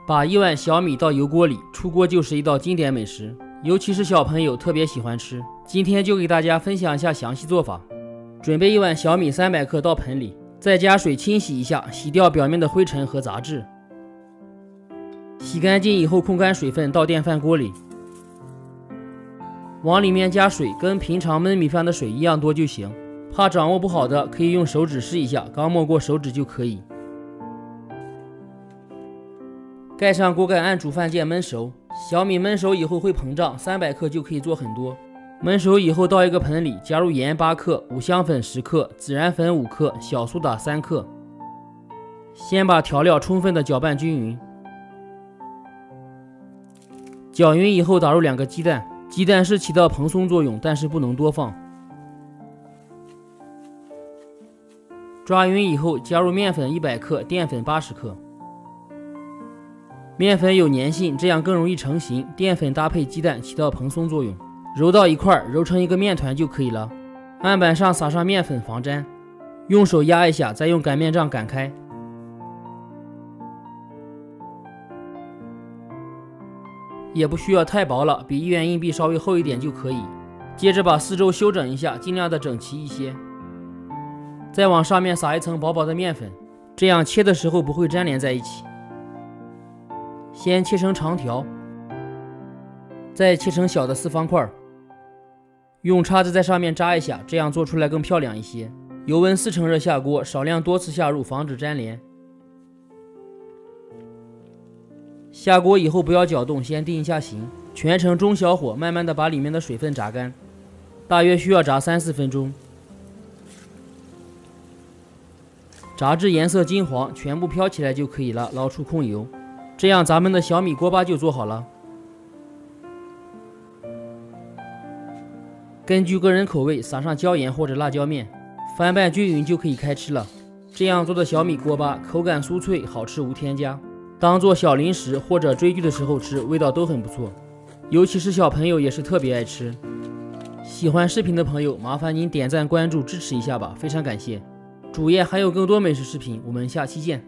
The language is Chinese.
把1碗小米到油锅里，出锅就是一道经典美食，尤其是小朋友特别喜欢吃。今天就给大家分享一下详细做法。准备1碗小米300克到盆里，再加水清洗一下，洗掉表面的灰尘和杂质。洗干净以后控干水分到电饭锅里，往里面加水，跟平常焖米饭的水一样多就行。怕掌握不好的，可以用手指试一下，刚没过手指就可以。盖上锅盖，按煮饭键焖熟。小米焖熟以后会膨胀，300克就可以做很多。焖熟以后倒一个盆里，加入盐8克、五香粉10克、孜然粉5克、小苏打3克。先把调料充分的搅拌均匀。搅匀以后打入2个鸡蛋，鸡蛋是起到蓬松作用，但是不能多放。抓匀以后加入面粉100克、淀粉80克。面粉有粘性，这样更容易成型，淀粉搭配鸡蛋起到蓬松作用。揉到一块，揉成一个面团就可以了。案板上撒上面粉防粘，用手压一下，再用擀面杖擀开。也不需要太薄了，比1元硬币稍微厚一点就可以。接着把四周修整一下，尽量的整齐一些。再往上面撒一层薄薄的面粉，这样切的时候不会粘连在一起。先切成长条，再切成小的4方块，用叉子在上面扎一下，这样做出来更漂亮一些。油温4成热下锅，少量多次下入，防止粘连。下锅以后不要搅动，先定一下形，全程中小火，慢慢的把里面的水分炸干，大约需要炸3-4分钟。炸至颜色金黄，全部飘起来就可以了，捞出控油。这样咱们的小米锅巴就做好了。根据个人口味撒上椒盐或者辣椒面，翻拌均匀就可以开吃了。这样做的小米锅巴口感酥脆，好吃无添加，当做小零食或者追剧的时候吃，味道都很不错，尤其是小朋友也是特别爱吃。喜欢视频的朋友麻烦您点赞关注支持一下吧，非常感谢。主页还有更多美食视频，我们下期见。